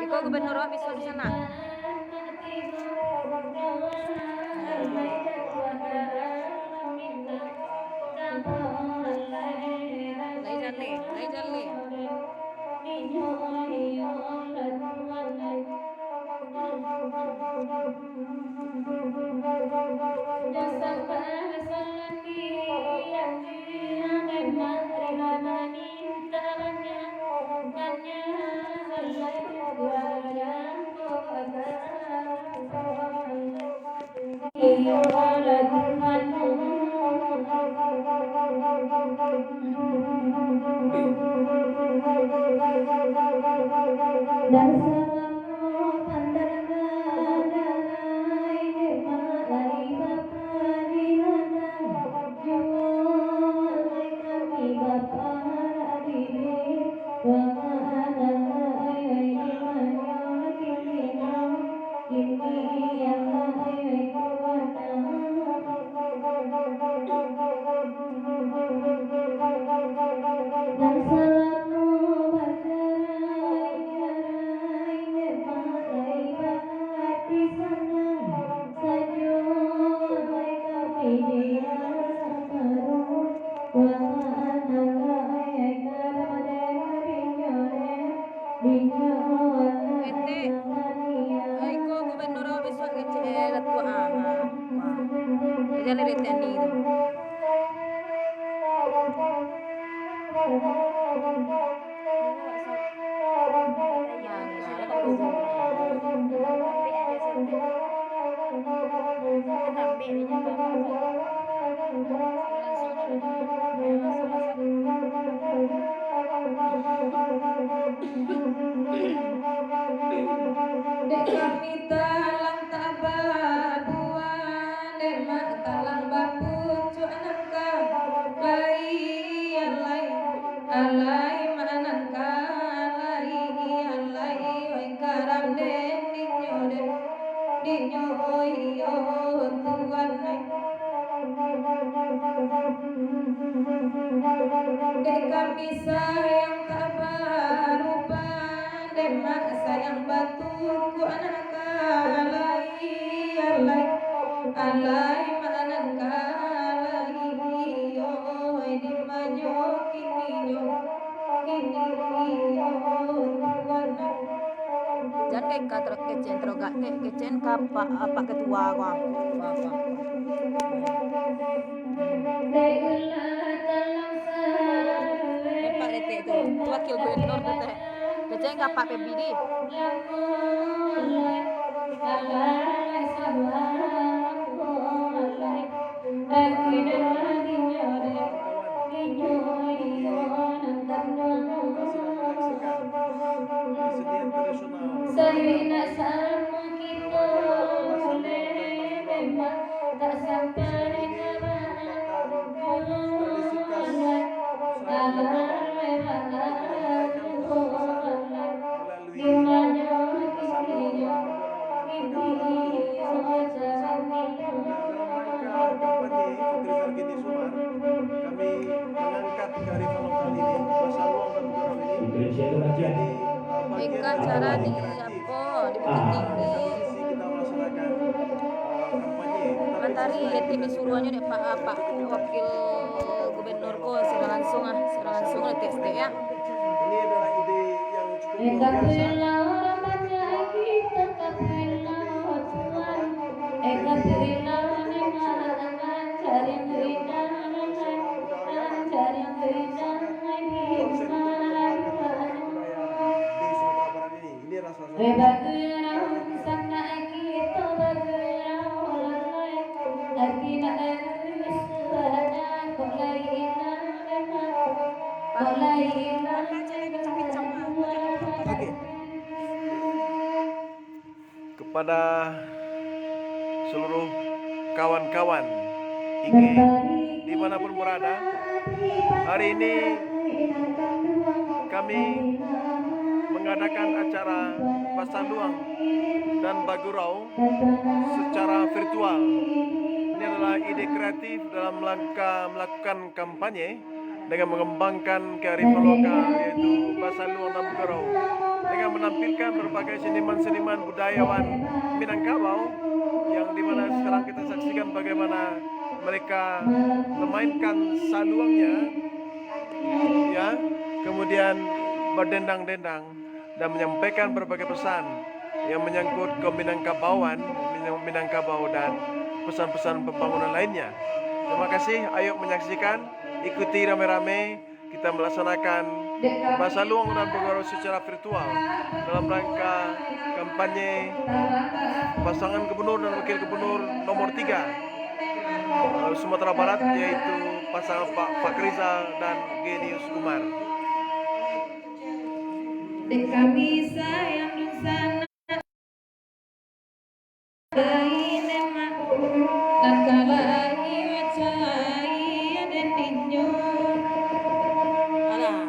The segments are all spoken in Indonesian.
Iko gubernur bisa di sana. Lai jalle. Aiko gubernur bisa kecil tua jalan reteni itu. Jangan kayak kata kecen terogak kecen kapa apa ketua gua. Pak detik itu wakil gubernur detik. Kecen kapa PBD. Eka cara di apa di Bukit Tinggi. Mantari yeti disuruhnya deh Pak wakil gubernur ko secara langsung di TSD ya. Ini adalah ide yang cukup luar kepada seluruh kawan-kawan IGE dimanapun berada. Hari ini kami mengadakan acara Pasaluang dan Bagurau secara virtual. Ini adalah ide kreatif dalam rangka melakukan kampanye dengan mengembangkan kearifan lokal, yaitu Pasaluang dan Bagurau, dengan menampilkan berbagai seniman-seniman budayawan Minangkabau, yang dimana sekarang kita saksikan bagaimana mereka memainkan saluangnya, ya, kemudian berdendang-dendang dan menyampaikan berbagai pesan yang menyangkut ke Minangkabauan, Minangkabau dan pesan-pesan pembangunan lainnya. Terima kasih, ayo menyaksikan, ikuti rame-rame kita melaksanakan Pasaluang dan Bagurau secara virtual dalam rangka kampanye pasangan gubernur dan wakil gubernur nomor 3 Sumatera Barat, yaitu pasangan Pak Fakrizal dan Genius Umar. Kami sayang di sana ini mak dan kalai wacai dan tinjo. Alah,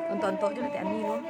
untuk juga nanti Ani loh.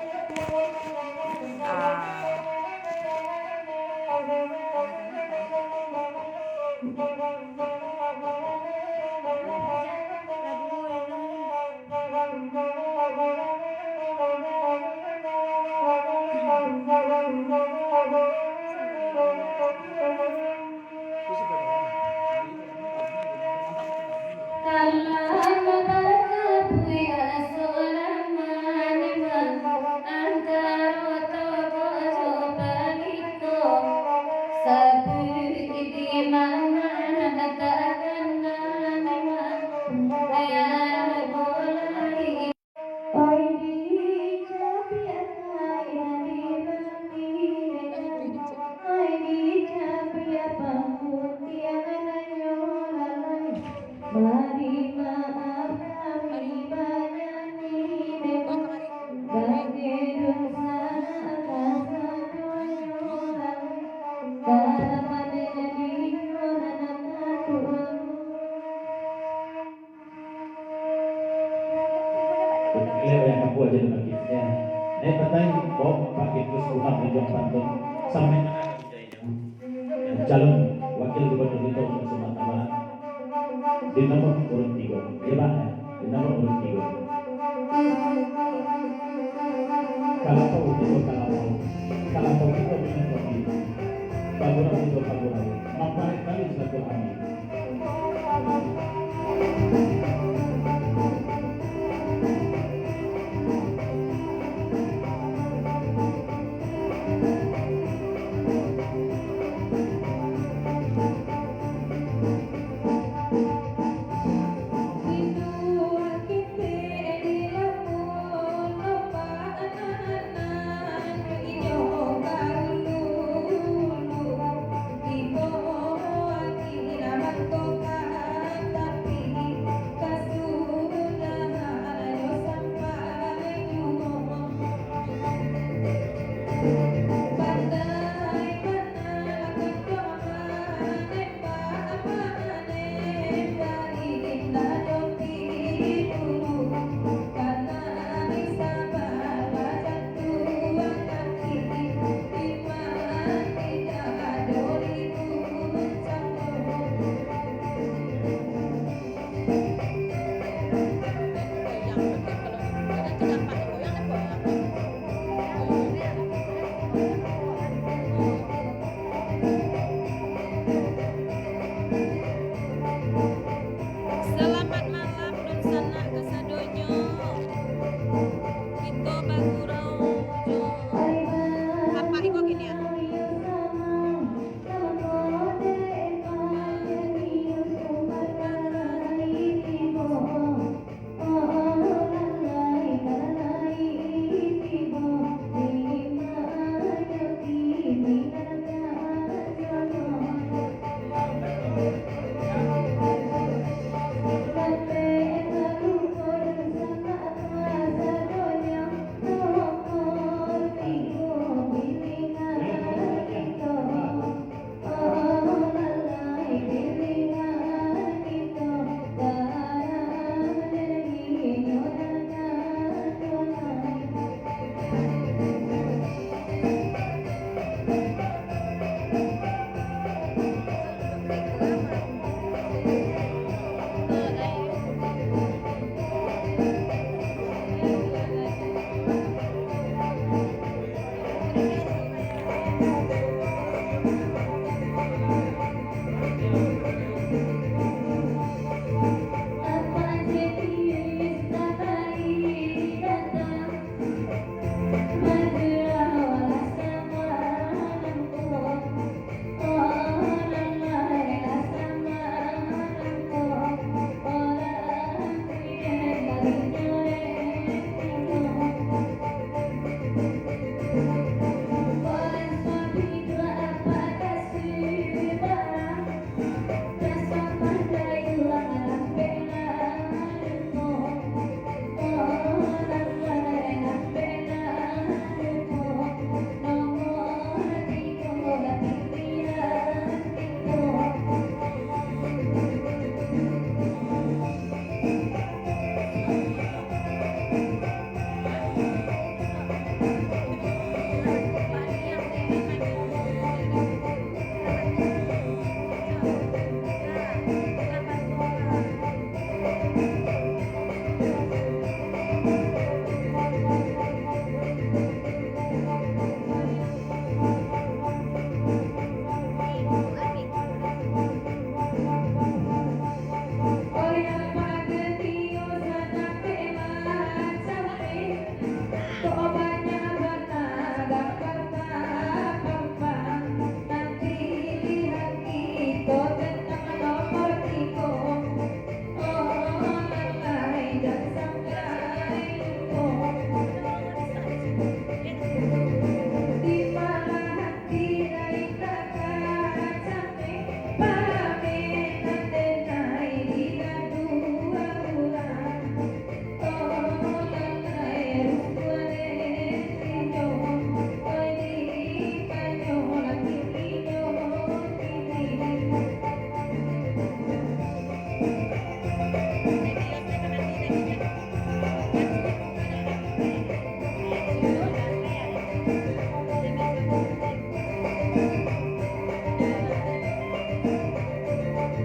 yang aku aja lagi ya. Pertanyaan Bob pakai terus Tuhan berjuang pantun sampai mana yang calon wakil gubernur itu Sumatera Barat di nomor urut 3, ya Pak, di nomor urut 3. Kalau tahu itu benar begitu. Bagurau itu Bagurau. Mampai kali satu hari. Selamat malam Nun Sana Kasadonyo. Kita Bagurau jo. Apa iko gini ya?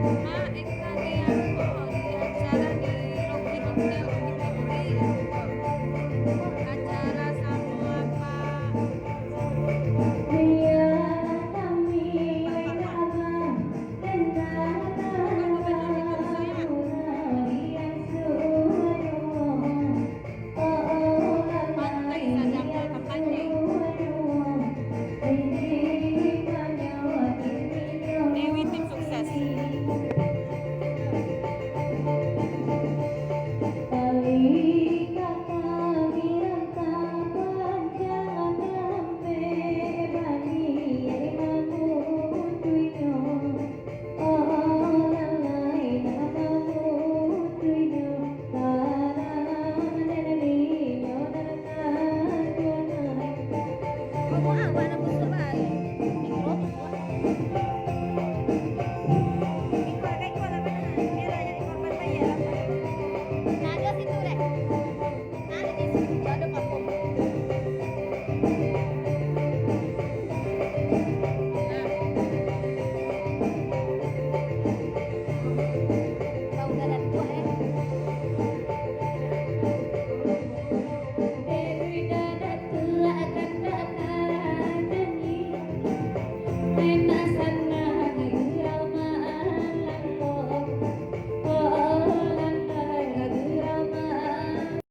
Ma,